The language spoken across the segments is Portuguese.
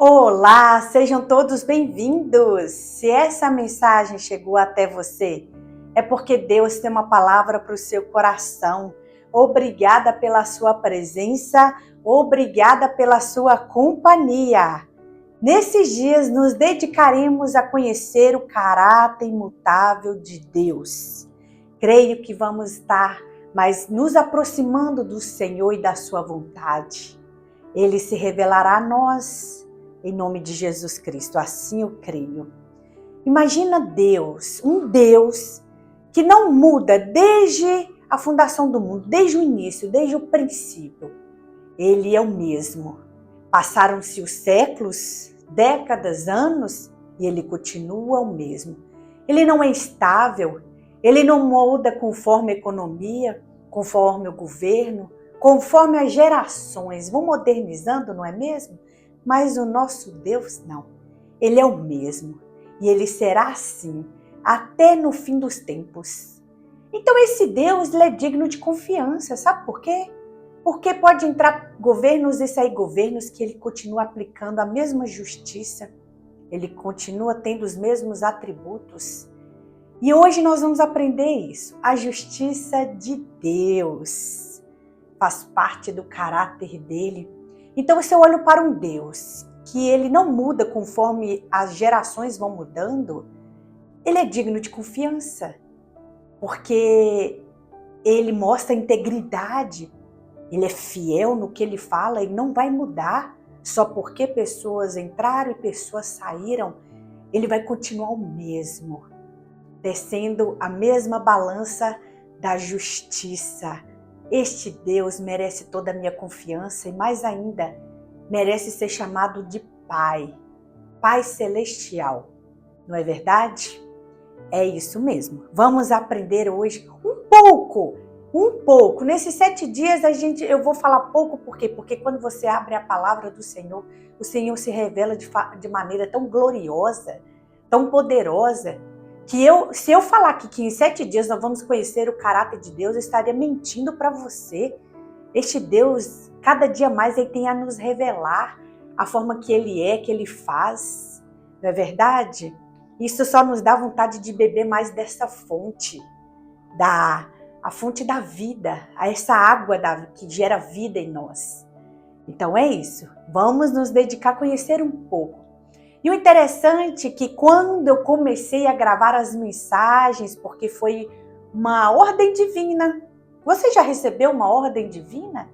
Olá, sejam todos bem-vindos! Se essa mensagem chegou até você, é porque Deus tem uma palavra para o seu coração. Obrigada pela sua presença, obrigada pela sua companhia. Nesses dias, nos dedicaremos a conhecer o caráter imutável de Deus. Creio que vamos estar mais nos aproximando do Senhor e da sua vontade. Ele se revelará a nós. Em nome de Jesus Cristo, assim eu creio. Imagina Deus, um Deus que não muda desde a fundação do mundo, desde o início, desde o princípio. Ele é o mesmo. Passaram-se os séculos, décadas, anos, e ele continua o mesmo. Ele não é estável, ele não muda conforme a economia, conforme o governo, conforme as gerações. Vão modernizando, não é mesmo? Mas o nosso Deus não. Ele é o mesmo. E ele será assim até no fim dos tempos. Então esse Deus, ele é digno de confiança. Sabe por quê? Porque pode entrar governos e sair governos que ele continua aplicando a mesma justiça. Ele continua tendo os mesmos atributos. E hoje nós vamos aprender isso. A justiça de Deus faz parte do caráter dele. Então, se eu olho para um Deus que ele não muda conforme as gerações vão mudando, ele é digno de confiança, porque ele mostra integridade, ele é fiel no que ele fala e não vai mudar só porque pessoas entraram e pessoas saíram. Ele vai continuar o mesmo, descendo a mesma balança da justiça. Este Deus merece toda a minha confiança e mais ainda, merece ser chamado de Pai, Pai Celestial. Não é verdade? É isso mesmo. Vamos aprender hoje um pouco. Nesses 7 dias eu vou falar pouco, por quê? Porque quando você abre a palavra do Senhor, o Senhor se revela de maneira tão gloriosa, tão poderosa, que se eu falar aqui que em 7 dias nós vamos conhecer o caráter de Deus, eu estaria mentindo para você. Este Deus, cada dia mais, ele tem a nos revelar a forma que ele é, que ele faz. Não é verdade? Isso só nos dá vontade de beber mais dessa fonte, a fonte da vida, essa água que gera vida em nós. Então é isso. Vamos nos dedicar a conhecer um pouco. E o interessante é que quando eu comecei a gravar as mensagens, porque foi uma ordem divina. Você já recebeu uma ordem divina?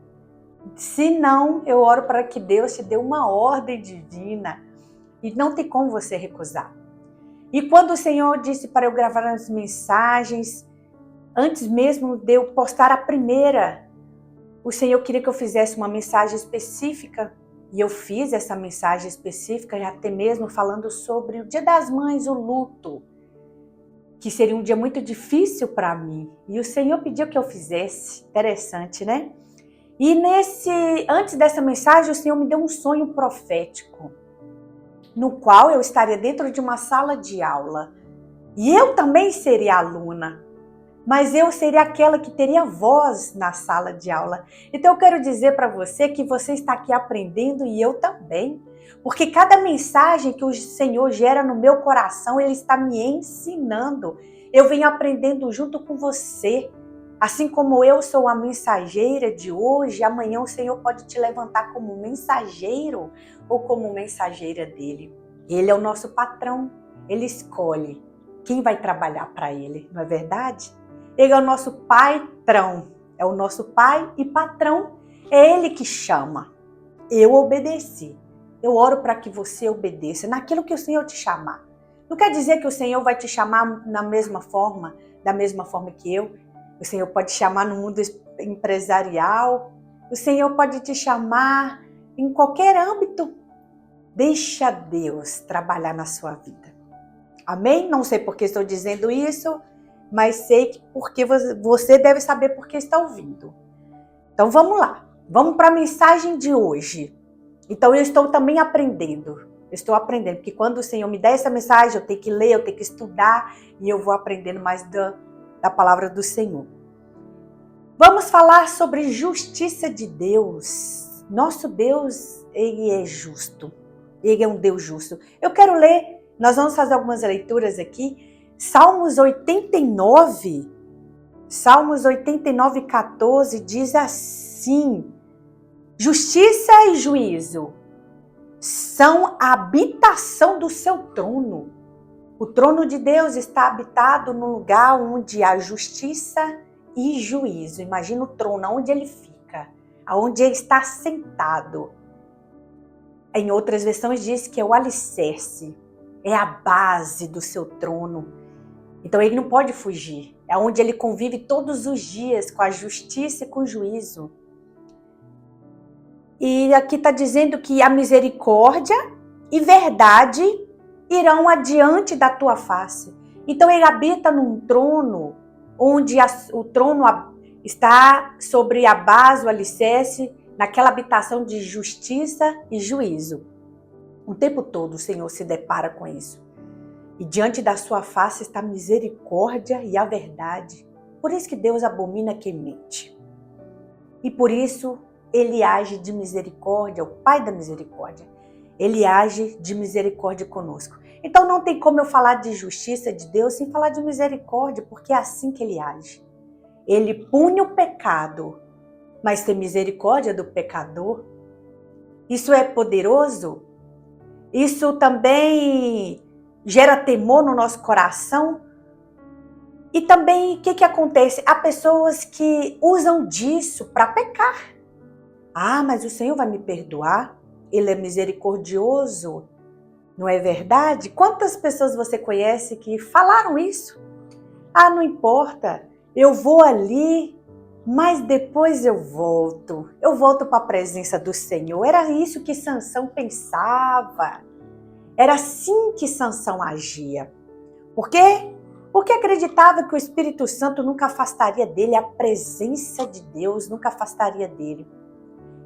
Se não, eu oro para que Deus te dê uma ordem divina e não tem como você recusar. E quando o Senhor disse para eu gravar as mensagens, antes mesmo de eu postar a primeira, o Senhor queria que eu fizesse uma mensagem específica. E eu fiz essa mensagem específica, até mesmo falando sobre o Dia das Mães, o luto, que seria um dia muito difícil para mim. E o Senhor pediu que eu fizesse. Interessante, né? E antes dessa mensagem, o Senhor me deu um sonho profético, no qual eu estaria dentro de uma sala de aula. E eu também seria aluna, mas eu seria aquela que teria voz na sala de aula. Então eu quero dizer para você que você está aqui aprendendo e eu também. Porque cada mensagem que o Senhor gera no meu coração, Ele está me ensinando. Eu venho aprendendo junto com você. Assim como eu sou a mensageira de hoje, amanhã o Senhor pode te levantar como mensageiro ou como mensageira dele. Ele é o nosso patrão. Ele escolhe quem vai trabalhar para Ele, não é verdade? Ele é o nosso patrão, é o nosso pai e patrão, é Ele que chama. Eu obedeci. Eu oro para que você obedeça naquilo que o Senhor te chamar. Não quer dizer que o Senhor vai te chamar da mesma forma que eu. O Senhor pode te chamar no mundo empresarial. O Senhor pode te chamar em qualquer âmbito. Deixa Deus trabalhar na sua vida. Amém? Não sei por que estou dizendo isso, mas sei que porque você deve saber por que está ouvindo. Então vamos lá, vamos para a mensagem de hoje. Então eu estou também aprendendo, porque quando o Senhor me dá essa mensagem, eu tenho que ler, eu tenho que estudar e eu vou aprendendo mais da palavra do Senhor. Vamos falar sobre justiça de Deus. Nosso Deus, Ele é justo. Ele é um Deus justo. Eu quero ler, nós vamos fazer algumas leituras aqui. Salmos 89, 14 diz assim: justiça e juízo são a habitação do seu trono. O trono de Deus está habitado no lugar onde há justiça e juízo. Imagina o trono, onde ele fica, aonde ele está sentado. Em outras versões diz que é o alicerce, é a base do seu trono. Então ele não pode fugir. É onde ele convive todos os dias com a justiça e com o juízo. E aqui está dizendo que a misericórdia e verdade irão adiante da tua face. Então ele habita num trono onde o trono está sobre a base, o alicerce, naquela habitação de justiça e juízo. O tempo todo o Senhor se depara com isso. E diante da sua face está a misericórdia e a verdade. Por isso que Deus abomina quem mente. E por isso ele age de misericórdia, o Pai da misericórdia. Ele age de misericórdia conosco. Então não tem como eu falar de justiça de Deus sem falar de misericórdia, porque é assim que ele age. Ele pune o pecado, mas tem misericórdia do pecador. Isso é poderoso? Isso também gera temor no nosso coração? E também o que acontece? Há pessoas que usam disso para pecar. Ah, mas o Senhor vai me perdoar? Ele é misericordioso, não é verdade? Quantas pessoas você conhece que falaram isso? Ah, não importa, eu vou ali, mas depois eu volto para a presença do Senhor. Era isso que Sansão pensava. Era assim que Sansão agia. Por quê? Porque acreditava que o Espírito Santo nunca afastaria dele, a presença de Deus nunca afastaria dele.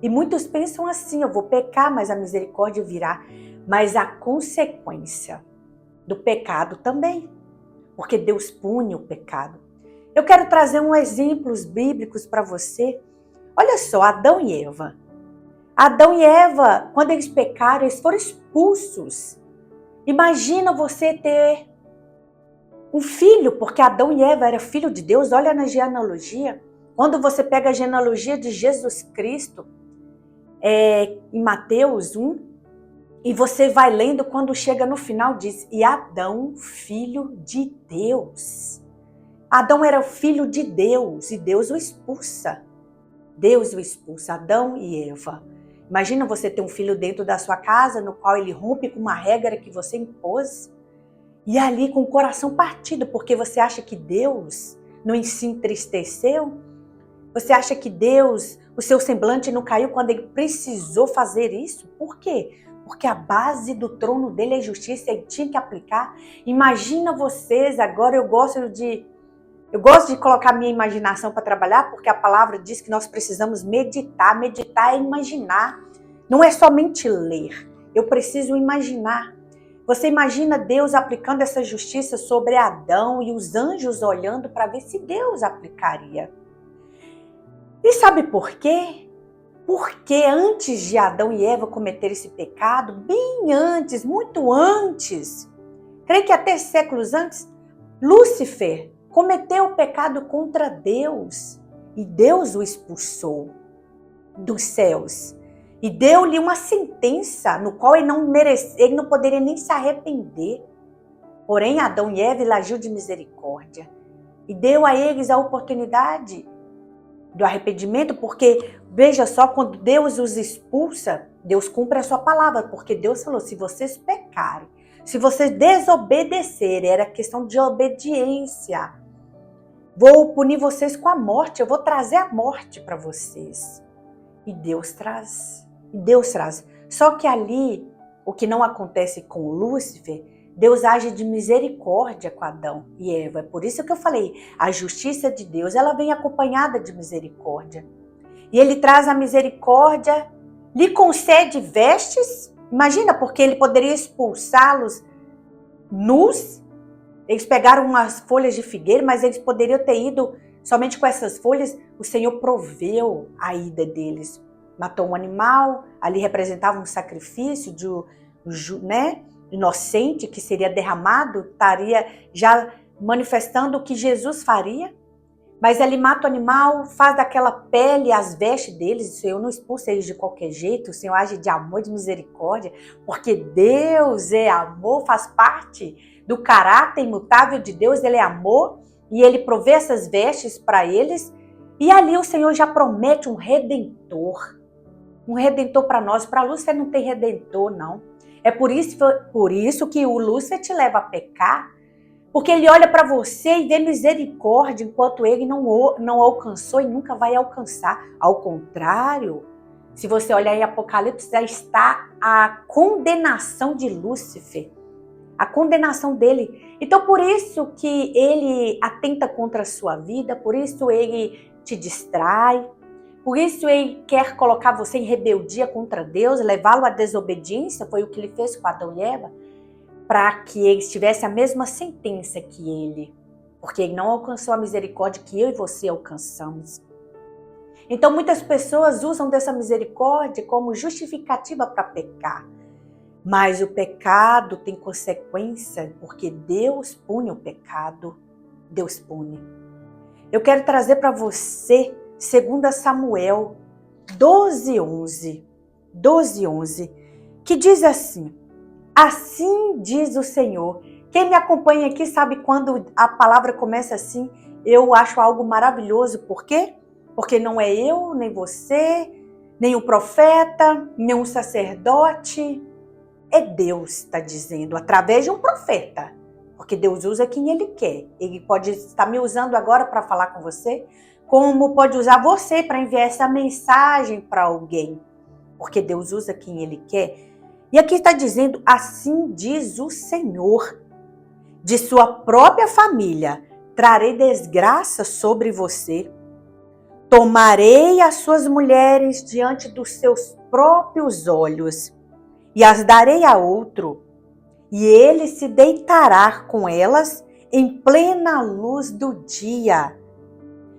E muitos pensam assim: eu vou pecar, mas a misericórdia virá. Mas a consequência do pecado também, porque Deus pune o pecado. Eu quero trazer exemplos bíblicos para você. Olha só, Adão e Eva. Adão e Eva, quando eles pecaram, eles foram expulsos. Imagina você ter um filho, porque Adão e Eva eram filho de Deus. Olha na genealogia. Quando você pega a genealogia de Jesus Cristo, em Mateus 1, e você vai lendo, quando chega no final diz: e Adão, filho de Deus. Adão era o filho de Deus e Deus o expulsa. Deus o expulsa, Adão e Eva. Imagina você ter um filho dentro da sua casa, no qual ele rompe com uma regra que você impôs, e ali com o coração partido, porque você acha que Deus não se entristeceu? Você acha que Deus, o seu semblante não caiu quando ele precisou fazer isso? Por quê? Porque a base do trono dele é justiça, ele tinha que aplicar. Imagina vocês, agora eu gosto de colocar minha imaginação para trabalhar, porque a palavra diz que nós precisamos meditar. Meditar é imaginar. Não é somente ler. Eu preciso imaginar. Você imagina Deus aplicando essa justiça sobre Adão e os anjos olhando para ver se Deus aplicaria. E sabe por quê? Porque antes de Adão e Eva cometerem esse pecado, bem antes, muito antes, creio que até séculos antes, Lúcifer cometeu o pecado contra Deus e Deus o expulsou dos céus e deu-lhe uma sentença no qual ele não poderia nem se arrepender. Porém, Adão e Eva, ele agiu de misericórdia e deu a eles a oportunidade do arrependimento, porque veja só, quando Deus os expulsa, Deus cumpre a sua palavra, porque Deus falou: se vocês pecarem, se vocês desobedecerem, era questão de obediência, vou punir vocês com a morte, eu vou trazer a morte para vocês. E Deus traz. Só que ali, o que não acontece com Lúcifer, Deus age de misericórdia com Adão e Eva. É por isso que eu falei, a justiça de Deus, ela vem acompanhada de misericórdia. E ele traz a misericórdia, lhe concede vestes. Imagina, porque ele poderia expulsá-los nus. Eles pegaram umas folhas de figueira, mas eles poderiam ter ido somente com essas folhas. O Senhor proveu a ida deles. Matou um animal, ali representava um sacrifício né, inocente, que seria derramado, estaria já manifestando o que Jesus faria. Mas ele mata o animal, faz daquela pele as vestes deles. O Senhor não expulsa eles de qualquer jeito. O Senhor age de amor, de misericórdia, porque Deus é amor, faz parte do caráter imutável de Deus. Ele é amor e ele provê essas vestes para eles. E ali o Senhor já promete um redentor para nós. Para Lúcifer não tem redentor, não. É por isso que o Lúcifer te leva a pecar. Porque ele olha para você e vê misericórdia, enquanto ele não alcançou e nunca vai alcançar. Ao contrário, se você olhar em Apocalipse, já está a condenação de Lúcifer. A condenação dele. Então, por isso que ele atenta contra a sua vida, por isso ele te distrai, por isso ele quer colocar você em rebeldia contra Deus, levá-lo à desobediência, foi o que ele fez com Adão e Eva, para que eles tivessem a mesma sentença que ele, porque ele não alcançou a misericórdia que eu e você alcançamos. Então muitas pessoas usam dessa misericórdia como justificativa para pecar, mas o pecado tem consequência, porque Deus pune o pecado, Deus pune. Eu quero trazer para você 2 Samuel 12:11, que diz assim: assim diz o Senhor. Quem me acompanha aqui sabe quando a palavra começa assim, eu acho algo maravilhoso. Por quê? Porque não é eu, nem você, nem o profeta, nem um sacerdote. É Deus que está dizendo, através de um profeta. Porque Deus usa quem Ele quer. Ele pode estar me usando agora para falar com você, como pode usar você para enviar essa mensagem para alguém. Porque Deus usa quem Ele quer. E aqui está dizendo, assim diz o Senhor, de sua própria família, trarei desgraça sobre você. Tomarei as suas mulheres diante dos seus próprios olhos e as darei a outro, e ele se deitará com elas em plena luz do dia.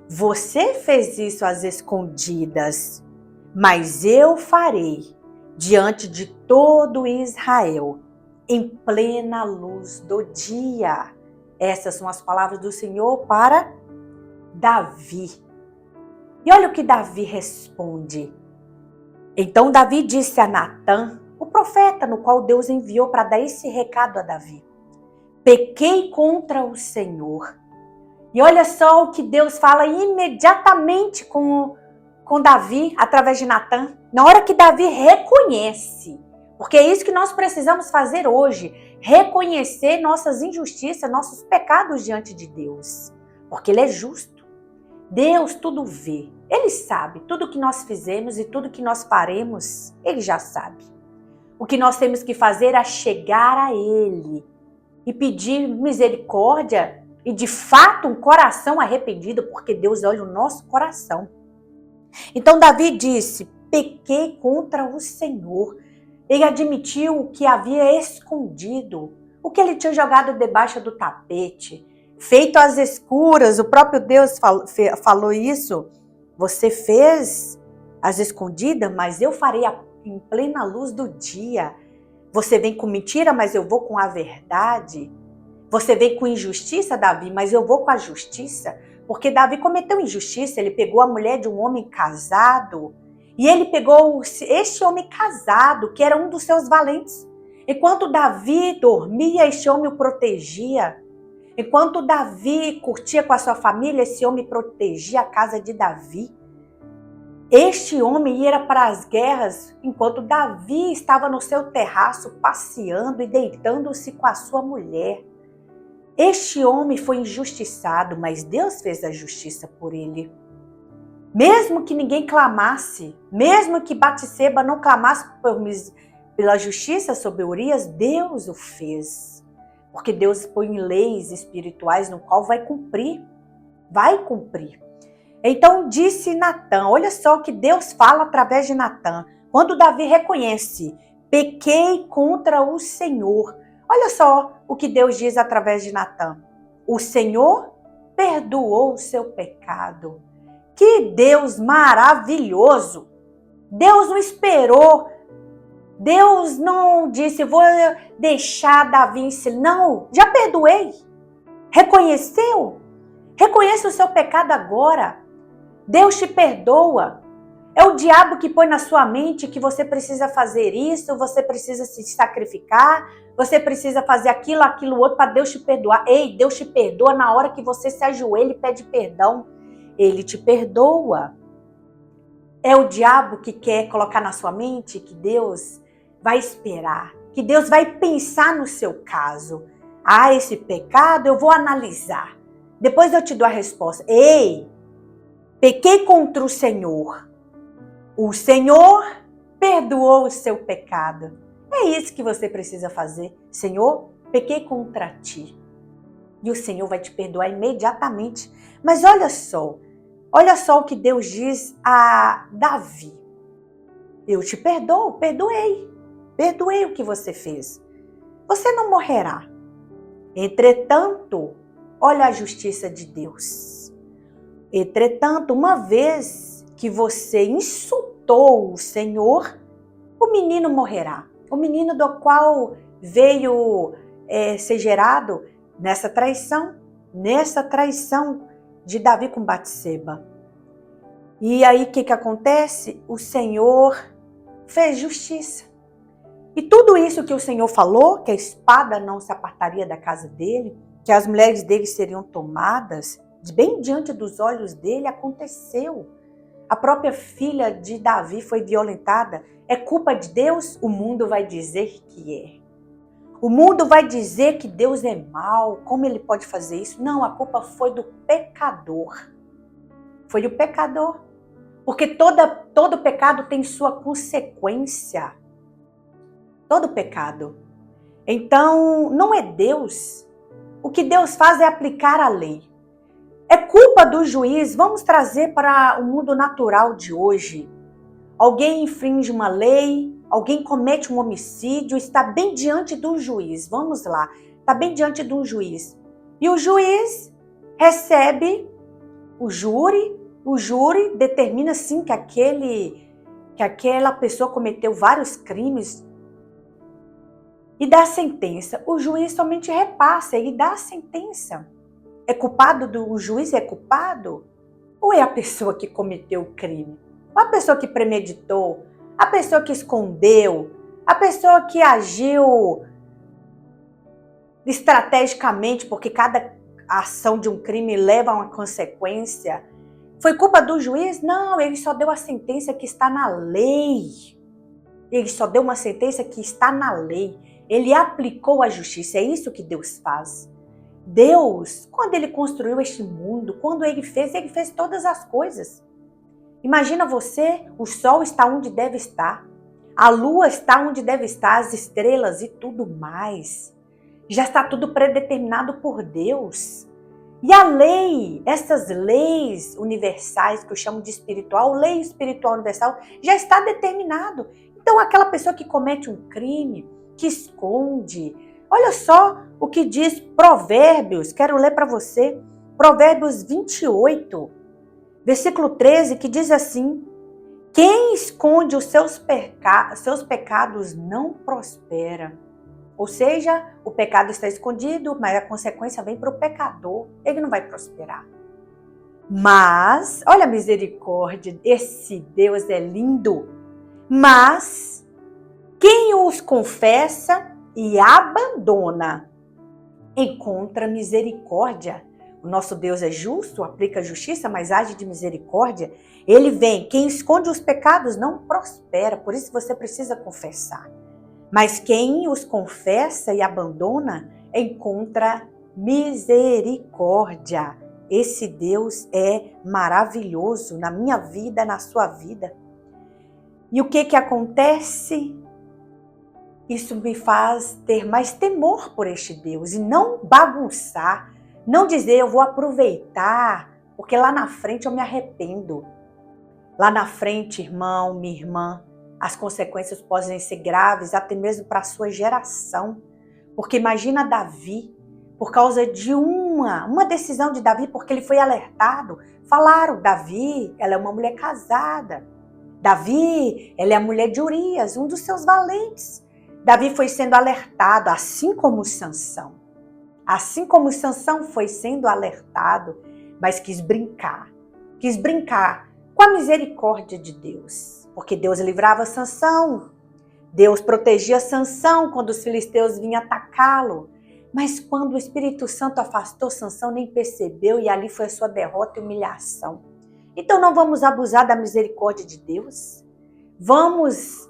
Você fez isso às escondidas, mas eu farei diante de todo Israel, em plena luz do dia. Essas são as palavras do Senhor para Davi. E olha o que Davi responde. Então Davi disse a Natã, o profeta no qual Deus enviou para dar esse recado a Davi: pequei contra o Senhor. E olha só o que Deus fala imediatamente com Davi, através de Natã. Na hora que Davi reconhece, porque é isso que nós precisamos fazer hoje, reconhecer nossas injustiças, nossos pecados diante de Deus. Porque Ele é justo. Deus tudo vê. Ele sabe tudo que nós fizemos e tudo que nós faremos, Ele já sabe. O que nós temos que fazer é chegar a Ele e pedir misericórdia e de fato um coração arrependido, porque Deus olha o nosso coração. Então Davi disse, pequei contra o Senhor. Ele admitiu o que havia escondido, o que ele tinha jogado debaixo do tapete, feito às escuras. O próprio Deus falou isso. Você fez às escondidas, mas eu farei em plena luz do dia. Você vem com mentira, mas eu vou com a verdade. Você vem com injustiça, Davi, mas eu vou com a justiça. Porque Davi cometeu injustiça, ele pegou a mulher de um homem casado. E ele pegou este homem casado, que era um dos seus valentes. Enquanto Davi dormia, este homem o protegia. Enquanto Davi curtia com a sua família, esse homem protegia a casa de Davi. Este homem ia para as guerras, enquanto Davi estava no seu terraço, passeando e deitando-se com a sua mulher. Este homem foi injustiçado, mas Deus fez a justiça por ele. Mesmo que ninguém clamasse, mesmo que Batseba não clamasse pela justiça sobre Urias, Deus o fez. Porque Deus põe leis espirituais no qual vai cumprir. Vai cumprir. Então disse Natã, olha só o que Deus fala através de Natã. Quando Davi reconhece, pequei contra o Senhor. Olha só o que Deus diz através de Natã. O Senhor perdoou o seu pecado. Que Deus maravilhoso! Deus não esperou Deus não disse, vou deixar Davi ensinar. Não, já perdoei. Reconheceu? Reconheça o seu pecado agora. Deus te perdoa. É o diabo que põe na sua mente que você precisa fazer isso, você precisa se sacrificar, você precisa fazer aquilo, aquilo outro para Deus te perdoar. Ei, Deus te perdoa na hora que você se ajoelha e pede perdão. Ele te perdoa. É o diabo que quer colocar na sua mente que Deus vai esperar, que Deus vai pensar no seu caso. Ah, esse pecado eu vou analisar. Depois eu te dou a resposta. Ei, pequei contra o Senhor. O Senhor perdoou o seu pecado. É isso que você precisa fazer. Senhor, pequei contra ti. E o Senhor vai te perdoar imediatamente. Mas olha só o que Deus diz a Davi. Eu te perdoo, perdoei o que você fez. Você não morrerá. Entretanto, olha a justiça de Deus. Entretanto, uma vez que você insultou o Senhor, o menino morrerá. O menino do qual veio ser gerado nessa traição de Davi com Batseba. E aí o que acontece? O Senhor fez justiça. E tudo isso que o Senhor falou, que a espada não se apartaria da casa dele, que as mulheres dele seriam tomadas, bem diante dos olhos dele, aconteceu. A própria filha de Davi foi violentada. É culpa de Deus? O mundo vai dizer que é. O mundo vai dizer que Deus é mau. Como ele pode fazer isso? Não, a culpa foi do pecador. Foi o pecador. Porque todo pecado tem sua consequência. Todo pecado. Então, não é Deus. O que Deus faz é aplicar a lei. É culpa do juiz. Vamos trazer para o mundo natural de hoje. Alguém infringe uma lei, alguém comete um homicídio, está bem diante do juiz. Vamos lá, está bem diante de um juiz. E o juiz recebe o júri determina sim que aquela pessoa cometeu vários crimes e dá a sentença. O juiz somente repassa e dá a sentença. É culpado o juiz é culpado? Ou é a pessoa que cometeu o crime? Ou a pessoa que premeditou? A pessoa que escondeu? A pessoa que agiu estrategicamente, porque cada ação de um crime leva a uma consequência? Foi culpa do juiz? Não, ele só deu a sentença que está na lei. Ele só deu uma sentença que está na lei. Ele aplicou a justiça. É isso que Deus faz. Deus, quando ele construiu este mundo, quando ele fez todas as coisas. Imagina você, o sol está onde deve estar. A lua está onde deve estar, as estrelas e tudo mais. Já está tudo predeterminado por Deus. E a lei, essas leis universais que eu chamo de espiritual, lei espiritual universal, já está determinado. Então aquela pessoa que comete um crime, que esconde, olha só o que diz Provérbios, quero ler para você, Provérbios 28, versículo 13, que diz assim: quem esconde os seus pecados não prospera. Ou seja, o pecado está escondido, mas a consequência vem para o pecador. Ele não vai prosperar. Mas, olha a misericórdia, esse Deus é lindo. Mas, quem os confessa e abandona, encontra misericórdia. O nosso Deus é justo, aplica justiça, mas age de misericórdia. Ele vem, quem esconde os pecados não prospera, por isso você precisa confessar. Mas quem os confessa e abandona, encontra misericórdia. Esse Deus é maravilhoso na minha vida, na sua vida. E o que acontece? Isso me faz ter mais temor por este Deus e não bagunçar, não dizer eu vou aproveitar, porque lá na frente eu me arrependo. Lá na frente, irmão, minha irmã, as consequências podem ser graves, até mesmo para a sua geração. Porque imagina Davi, por causa de uma decisão de Davi, porque ele foi alertado. Falaram, Davi, ela é uma mulher casada. Davi, ela é a mulher de Urias, um dos seus valentes. Davi foi sendo alertado, assim como Sansão. Assim como Sansão foi sendo alertado, mas quis brincar com a misericórdia de Deus. Porque Deus livrava Sansão, Deus protegia Sansão quando os filisteus vinham atacá-lo. Mas quando o Espírito Santo afastou Sansão, nem percebeu, e ali foi a sua derrota e humilhação. Então não vamos abusar da misericórdia de Deus. Vamos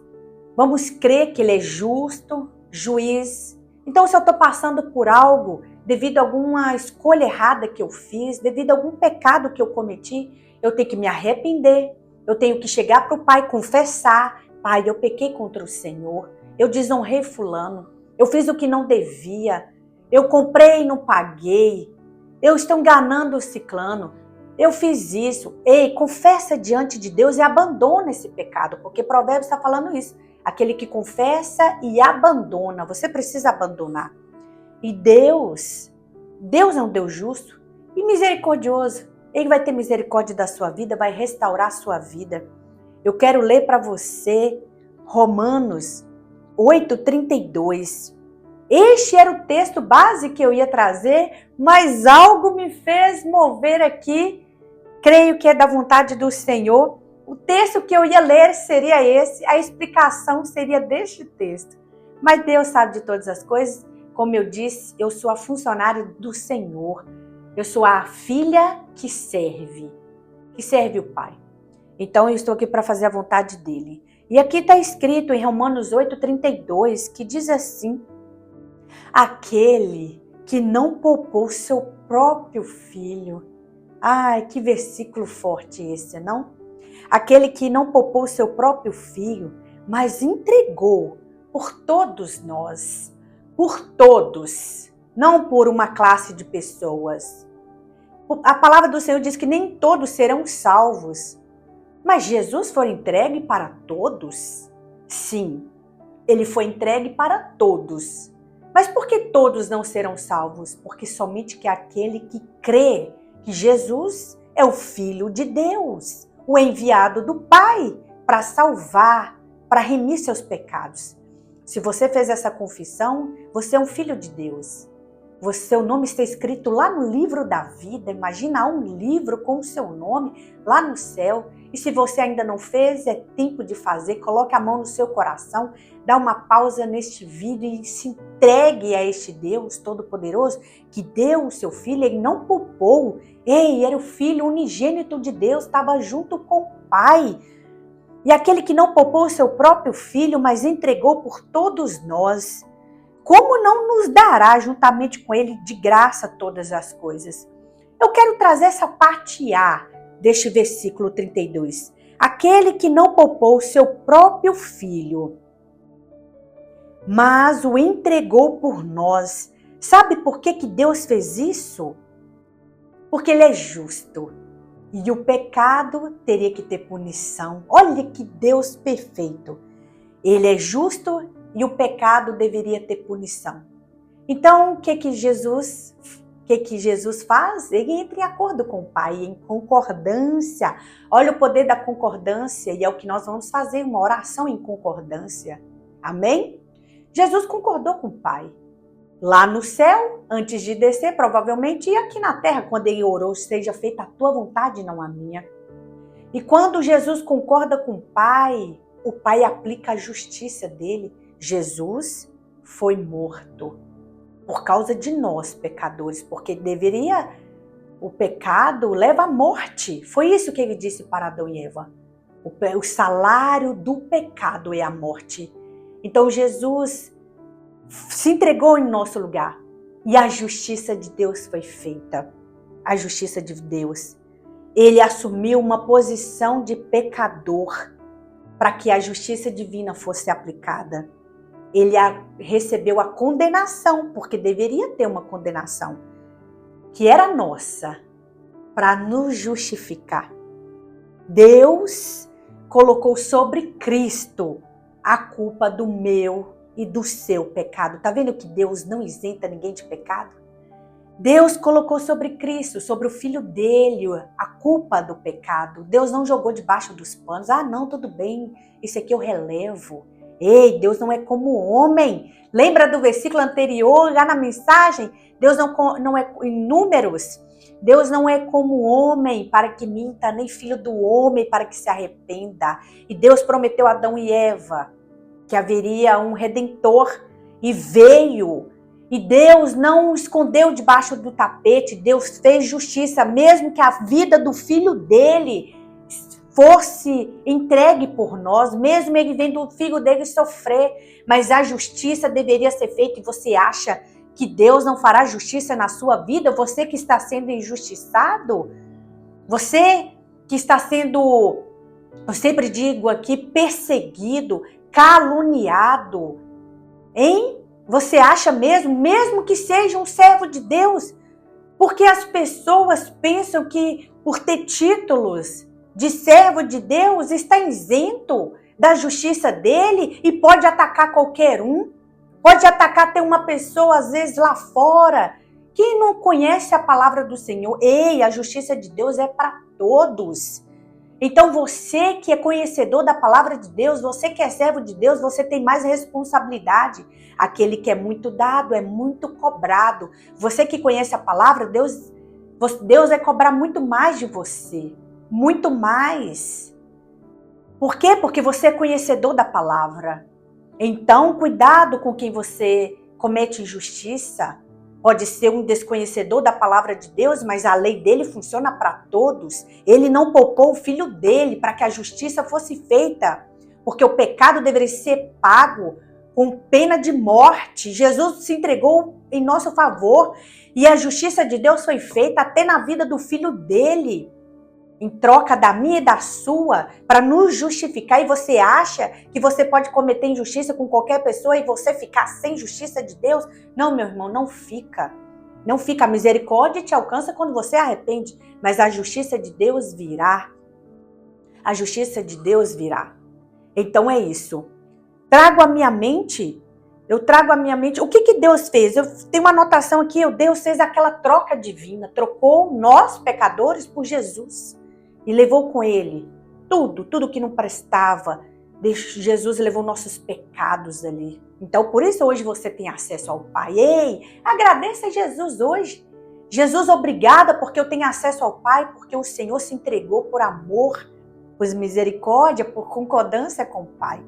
crer que Ele é justo, juiz. Então se eu estou passando por algo, devido a alguma escolha errada que eu fiz, devido a algum pecado que eu cometi, eu tenho que me arrepender. Eu tenho que chegar para o Pai e confessar. Pai, eu pequei contra o Senhor. Eu desonrei fulano. Eu fiz o que não devia. Eu comprei e não paguei. Eu estou enganando o ciclano. Eu fiz isso. Ei, confessa diante de Deus e abandona esse pecado, porque Provérbios está falando isso. Aquele que confessa e abandona. Você precisa abandonar. E Deus é um Deus justo e misericordioso. Ele vai ter misericórdia da sua vida, vai restaurar a sua vida. Eu quero ler para você Romanos 8:32. Este era o texto base que eu ia trazer, mas algo me fez mover aqui. Creio que é da vontade do Senhor. O texto que eu ia ler seria esse, a explicação seria deste texto. Mas Deus sabe de todas as coisas. Como eu disse, eu sou a funcionária do Senhor. Eu sou a filha que serve o Pai. Então eu estou aqui para fazer a vontade dele. E aqui está escrito em Romanos 8:32, que diz assim: aquele que não poupou seu próprio filho. Ai, que versículo forte esse, não? Aquele que não poupou seu próprio filho, mas entregou por todos nós. Por todos, não por uma classe de pessoas. A palavra do Senhor diz que nem todos serão salvos. Mas Jesus foi entregue para todos? Sim, ele foi entregue para todos. Mas por que todos não serão salvos? Porque somente que aquele que crê que Jesus é o Filho de Deus, o enviado do Pai para salvar, para remir seus pecados. Se você fez essa confissão, você é um filho de Deus. Seu nome está escrito lá no livro da vida. Imagina um livro com o seu nome lá no céu. E se você ainda não fez, é tempo de fazer. Coloque a mão no seu coração, dá uma pausa neste vídeo e se entregue a este Deus Todo-Poderoso que deu o seu filho. Ele não poupou. Ei, era o Filho unigênito de Deus, estava junto com o Pai. E aquele que não poupou o seu próprio filho, mas entregou por todos nós, como não nos dará juntamente com ele de graça todas as coisas? Eu quero trazer essa parte A deste versículo 32. Aquele que não poupou o seu próprio filho, mas o entregou por nós. Sabe por que Deus fez isso? Porque ele é justo. E o pecado teria que ter punição. Olha que Deus perfeito. Ele é justo e o pecado deveria ter punição. Então, o que Jesus faz? Ele entra em acordo com o Pai, em concordância. Olha o poder da concordância e é o que nós vamos fazer, uma oração em concordância. Amém? Jesus concordou com o Pai. Lá no céu, antes de descer, provavelmente, e aqui na terra, quando ele orou, seja feita a tua vontade, não a minha. E quando Jesus concorda com o Pai aplica a justiça dele. Jesus foi morto por causa de nós, pecadores, porque o pecado leva à morte. Foi isso que ele disse para Adão e Eva. O salário do pecado é a morte. Então Jesus se entregou em nosso lugar e a justiça de Deus foi feita. A justiça de Deus. Ele assumiu uma posição de pecador para que a justiça divina fosse aplicada. Ele recebeu a condenação, porque deveria ter uma condenação, que era nossa, para nos justificar. Deus colocou sobre Cristo a culpa do meu e do seu pecado. Tá vendo que Deus não isenta ninguém de pecado? Deus colocou sobre Cristo, sobre o Filho dele, a culpa do pecado. Deus não jogou debaixo dos panos. Ah, não, tudo bem, isso aqui eu relevo. Ei, Deus não é como homem. Lembra do versículo anterior, lá na mensagem? Deus não é em Números. Deus não é como homem para que minta, nem filho do homem para que se arrependa. E Deus prometeu a Adão e Eva que haveria um redentor e veio. E Deus não escondeu debaixo do tapete, Deus fez justiça, mesmo que a vida do filho dele fosse entregue por nós, mesmo ele vendo o filho dele sofrer, mas a justiça deveria ser feita. E você acha que Deus não fará justiça na sua vida? Você que está sendo injustiçado, você que está sendo, eu sempre digo aqui, perseguido, caluniado, hein? Você acha mesmo que seja um servo de Deus? Porque as pessoas pensam que por ter títulos de servo de Deus está isento da justiça dele e pode atacar qualquer um. Pode atacar até uma pessoa, às vezes, lá fora, que não conhece a palavra do Senhor. Ei, a justiça de Deus é para todos. Então você que é conhecedor da palavra de Deus, você que é servo de Deus, você tem mais responsabilidade. Aquele que é muito dado é muito cobrado. Você que conhece a palavra, Deus vai cobrar muito mais de você. Muito mais. Por quê? Porque você é conhecedor da palavra. Então, cuidado com quem você comete injustiça. Pode ser um desconhecedor da palavra de Deus, mas a lei dele funciona para todos. Ele não poupou o filho dele para que a justiça fosse feita, porque o pecado deveria ser pago com pena de morte. Jesus se entregou em nosso favor e a justiça de Deus foi feita até na vida do filho dele, em troca da minha e da sua, para nos justificar. E você acha que você pode cometer injustiça com qualquer pessoa e você ficar sem justiça de Deus? Não, meu irmão, não fica. Não fica. A misericórdia te alcança quando você arrepende, mas a justiça de Deus virá. A justiça de Deus virá. Então é isso. Eu trago à minha mente, o que Deus fez? Eu tenho uma anotação aqui, Deus fez aquela troca divina, trocou nós, pecadores, por Jesus. E levou com ele tudo que não prestava. Jesus levou nossos pecados ali. Então, por isso hoje você tem acesso ao Pai. Ei, agradeça a Jesus hoje. Jesus, obrigada porque eu tenho acesso ao Pai, porque o Senhor se entregou por amor, por misericórdia, por concordância com o Pai.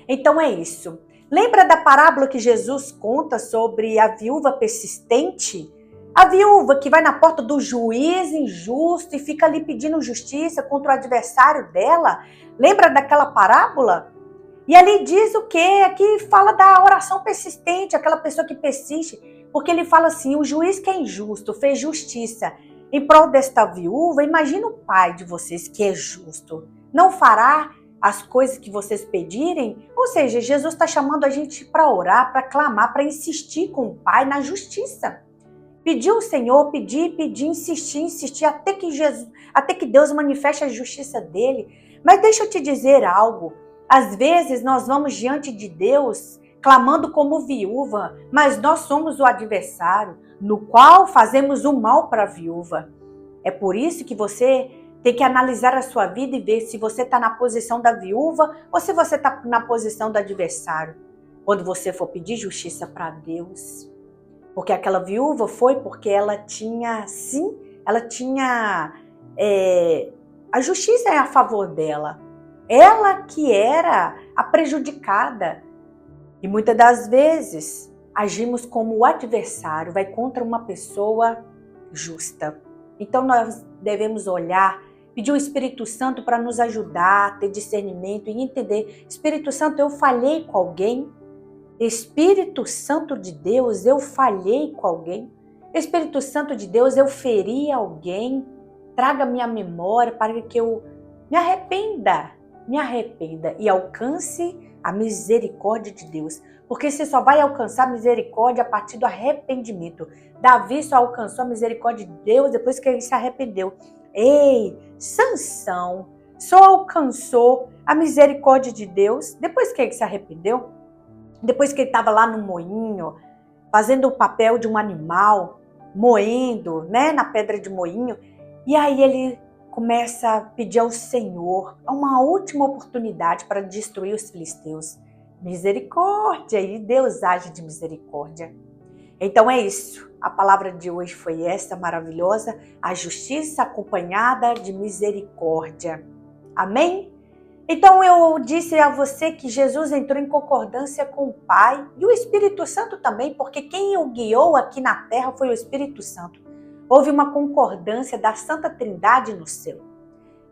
Então é isso. Lembra da parábola que Jesus conta sobre a viúva persistente? A viúva que vai na porta do juiz injusto e fica ali pedindo justiça contra o adversário dela. Lembra daquela parábola? E ali diz o quê? Aqui fala da oração persistente, aquela pessoa que persiste. Porque ele fala assim, o juiz que é injusto fez justiça em prol desta viúva. Imagina o pai de vocês que é justo. Não fará as coisas que vocês pedirem? Ou seja, Jesus está chamando a gente para orar, para clamar, para insistir com o Pai na justiça. Pedir ao Senhor, pedir, insistir, até que Deus manifeste a justiça dele. Mas deixa eu te dizer algo. Às vezes nós vamos diante de Deus clamando como viúva, mas nós somos o adversário, no qual fazemos o mal para a viúva. É por isso que você tem que analisar a sua vida e ver se você está na posição da viúva ou se você está na posição do adversário. Quando você for pedir justiça para Deus. Porque aquela viúva foi porque ela tinha, a justiça é a favor dela. Ela que era a prejudicada. E muitas das vezes agimos como o adversário, vai contra uma pessoa justa. Então nós devemos olhar, pedir o Espírito Santo para nos ajudar a ter discernimento e entender. Espírito Santo, eu falhei com alguém? Espírito Santo de Deus, eu falhei com alguém? Espírito Santo de Deus, eu feri alguém? Traga minha memória para que eu me arrependa e alcance a misericórdia de Deus. Porque você só vai alcançar a misericórdia a partir do arrependimento. Davi só alcançou a misericórdia de Deus depois que ele se arrependeu. Ei, Sansão só alcançou a misericórdia de Deus depois que ele se arrependeu. Depois que ele estava lá no moinho, fazendo o papel de um animal. moendo, né, na pedra de moinho. E aí ele começa a pedir ao Senhor uma última oportunidade para destruir os filisteus. Misericórdia! E Deus age de misericórdia. Então é isso. A palavra de hoje foi essa maravilhosa, a justiça acompanhada de misericórdia. Amém? Então eu disse a você que Jesus entrou em concordância com o Pai e o Espírito Santo também, porque quem o guiou aqui na terra foi o Espírito Santo. Houve uma concordância da Santa Trindade no céu.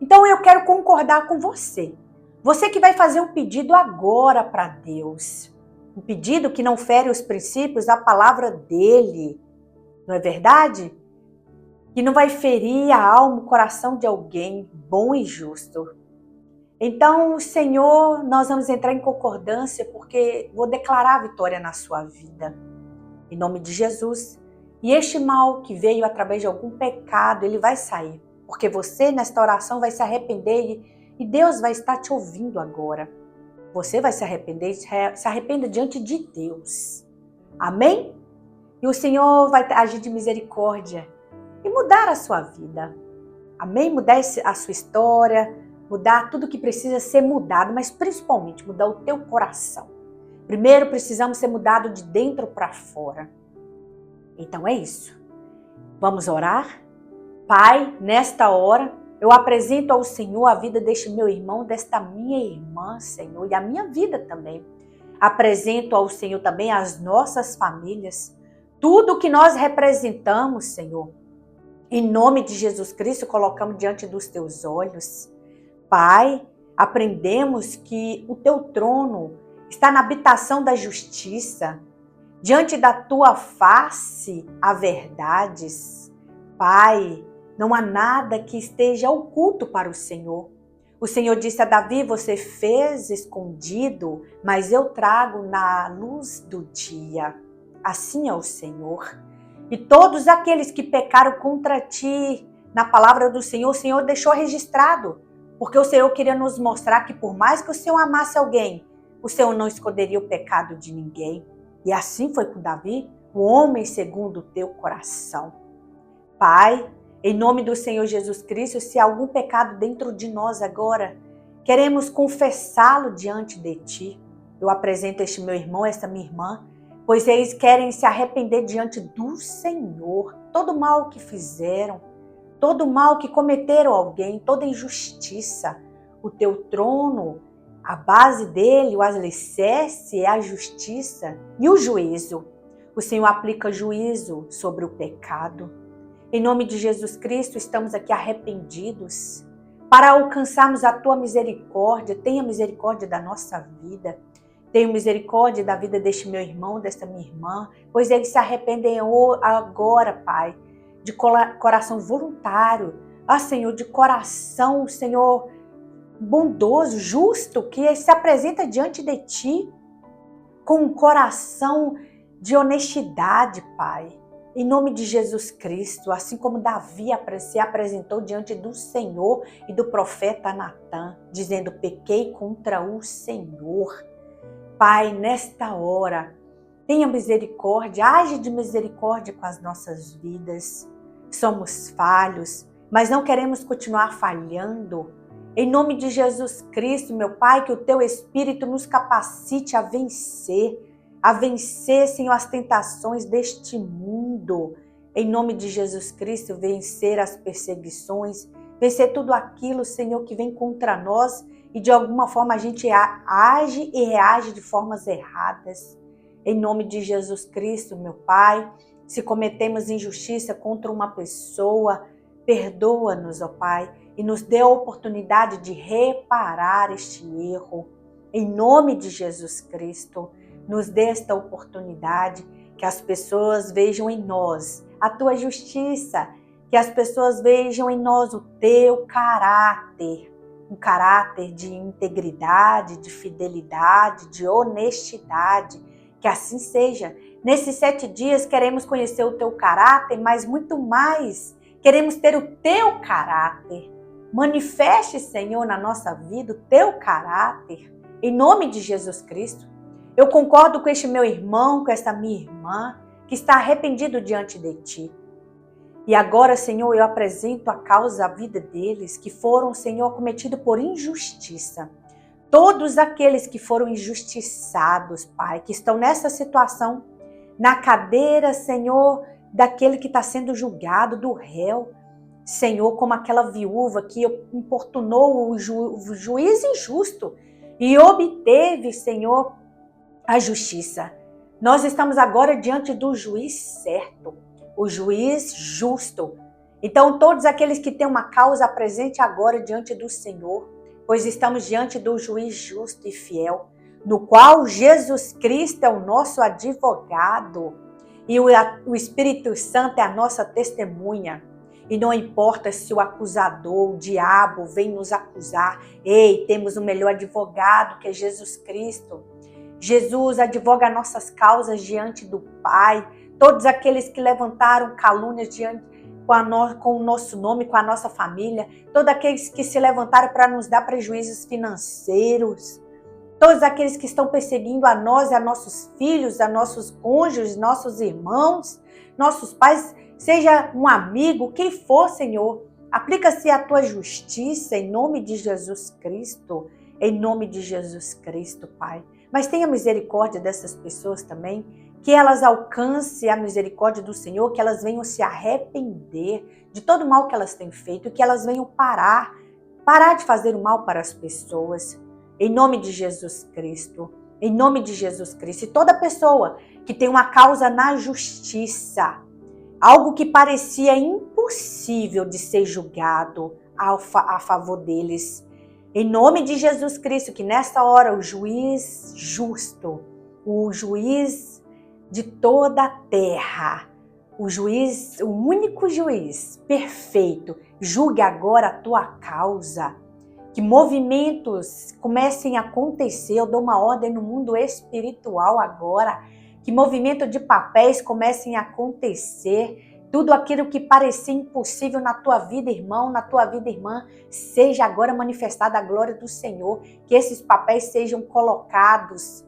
Então eu quero concordar com você. Você que vai fazer um pedido agora para Deus. Um pedido que não fere os princípios da palavra dele. Não é verdade? Que não vai ferir a alma, o coração de alguém bom e justo. Então, Senhor, nós vamos entrar em concordância porque vou declarar a vitória na sua vida. Em nome de Jesus. E este mal que veio através de algum pecado, ele vai sair. Porque você, nesta oração, vai se arrepender e Deus vai estar te ouvindo agora. Você vai se arrepender, se arrependa diante de Deus. Amém? E o Senhor vai agir de misericórdia e mudar a sua vida. Amém? Mudar a sua história, mudar tudo que precisa ser mudado, mas principalmente mudar o teu coração. Primeiro precisamos ser mudados de dentro para fora. Então é isso. Vamos orar? Pai, nesta hora, eu apresento ao Senhor a vida deste meu irmão, desta minha irmã, Senhor, e a minha vida também. Apresento ao Senhor também as nossas famílias, tudo que nós representamos, Senhor. Em nome de Jesus Cristo, colocamos diante dos teus olhos. Pai, aprendemos que o teu trono está na habitação da justiça. Diante da tua face há verdades. Pai, não há nada que esteja oculto para o Senhor. O Senhor disse a Davi, você fez escondido, mas eu trago na luz do dia. Assim é o Senhor. E todos aqueles que pecaram contra ti, na palavra do Senhor, o Senhor deixou registrado. Porque o Senhor queria nos mostrar que por mais que o Senhor amasse alguém, o Senhor não esconderia o pecado de ninguém. E assim foi com Davi, o homem segundo o teu coração. Pai, em nome do Senhor Jesus Cristo, se há algum pecado dentro de nós agora, queremos confessá-lo diante de ti. Eu apresento este meu irmão, esta minha irmã, pois eles querem se arrepender diante do Senhor. Todo mal que fizeram, todo mal que cometeram a alguém, toda injustiça, o teu trono, a base dele, o alicerce é a justiça e o juízo. O Senhor aplica juízo sobre o pecado. Em nome de Jesus Cristo, estamos aqui arrependidos para alcançarmos a tua misericórdia. Tenha misericórdia da nossa vida. Tenha misericórdia da vida deste meu irmão, desta minha irmã, pois eles se arrependem agora, Pai, de coração voluntário. Senhor, de coração, Senhor, bondoso, justo, que se apresenta diante de ti com um coração de honestidade, Pai. Em nome de Jesus Cristo, assim como Davi se apresentou diante do Senhor e do profeta Natã, dizendo, pequei contra o Senhor. Pai, nesta hora, tenha misericórdia, age de misericórdia com as nossas vidas. Somos falhos, mas não queremos continuar falhando. Em nome de Jesus Cristo, meu Pai, que o teu Espírito nos capacite a vencer, Senhor, as tentações deste mundo. Em nome de Jesus Cristo, vencer as perseguições, vencer tudo aquilo, Senhor, que vem contra nós e de alguma forma a gente age e reage de formas erradas. Em nome de Jesus Cristo, meu Pai, se cometemos injustiça contra uma pessoa, perdoa-nos, ó Pai, e nos dê a oportunidade de reparar este erro. Em nome de Jesus Cristo, nos dê esta oportunidade, que as pessoas vejam em nós a tua justiça, que as pessoas vejam em nós o teu caráter, um caráter de integridade, de fidelidade, de honestidade, que assim seja. Nesses 7 dias queremos conhecer o teu caráter, mas muito mais, queremos ter o teu caráter. Manifeste, Senhor, na nossa vida o teu caráter, em nome de Jesus Cristo. Eu concordo com este meu irmão, com esta minha irmã, que está arrependido diante de ti. E agora, Senhor, eu apresento a causa, a vida deles que foram, Senhor, cometidos por injustiça. Todos aqueles que foram injustiçados, Pai, que estão nessa situação, na cadeira, Senhor, daquele que está sendo julgado, do réu. Senhor, como aquela viúva que importunou o juiz injusto e obteve, Senhor, a justiça. Nós estamos agora diante do juiz certo, o juiz justo. Então, todos aqueles que têm uma causa, apresente agora diante do Senhor, pois estamos diante do juiz justo e fiel, no qual Jesus Cristo é o nosso advogado e o Espírito Santo é a nossa testemunha. E não importa se o acusador, o diabo, vem nos acusar. Ei, temos o melhor advogado, que é Jesus Cristo. Jesus advoga nossas causas diante do Pai. Todos aqueles que levantaram calúnias com o nosso nome, com a nossa família. Todos aqueles que se levantaram para nos dar prejuízos financeiros. Todos aqueles que estão perseguindo a nós, a nossos filhos, a nossos cônjuges, nossos irmãos, nossos pais, seja um amigo, quem for, Senhor. Aplica-se a tua justiça em nome de Jesus Cristo. Em nome de Jesus Cristo, Pai. Mas tenha misericórdia dessas pessoas também, que elas alcancem a misericórdia do Senhor, que elas venham se arrepender de todo o mal que elas têm feito, que elas venham parar de fazer o mal para as pessoas. Em nome de Jesus Cristo, em nome de Jesus Cristo. E toda pessoa que tem uma causa na justiça, algo que parecia impossível de ser julgado a favor deles, em nome de Jesus Cristo, que nesta hora o juiz justo, o juiz de toda a terra, o único juiz perfeito, julgue agora a tua causa. Que movimentos comecem a acontecer. Eu dou uma ordem no mundo espiritual agora. Que movimento de papéis comecem a acontecer. Tudo aquilo que parecia impossível na tua vida, irmão, na tua vida, irmã, seja agora manifestada a glória do Senhor. Que esses papéis sejam colocados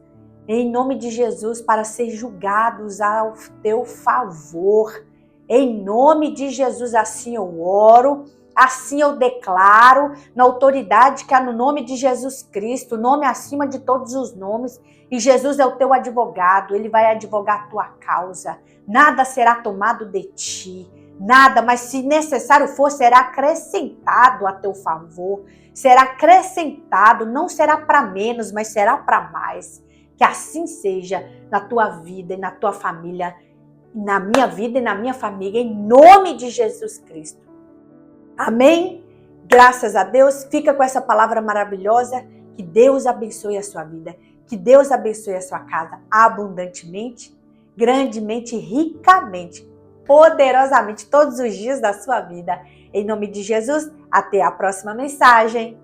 em nome de Jesus para ser julgados ao teu favor. Em nome de Jesus, assim eu oro. Assim eu declaro, na autoridade que há no nome de Jesus Cristo, nome acima de todos os nomes, e Jesus é o teu advogado, ele vai advogar a tua causa. Nada será tomado de ti, nada, mas se necessário for, será acrescentado a teu favor, será acrescentado, não será para menos, mas será para mais. Que assim seja na tua vida e na tua família, na minha vida e na minha família, em nome de Jesus Cristo. Amém? Graças a Deus. Fica com essa palavra maravilhosa. Que Deus abençoe a sua vida. Que Deus abençoe a sua casa abundantemente, grandemente, ricamente, poderosamente, todos os dias da sua vida. Em nome de Jesus, até a próxima mensagem.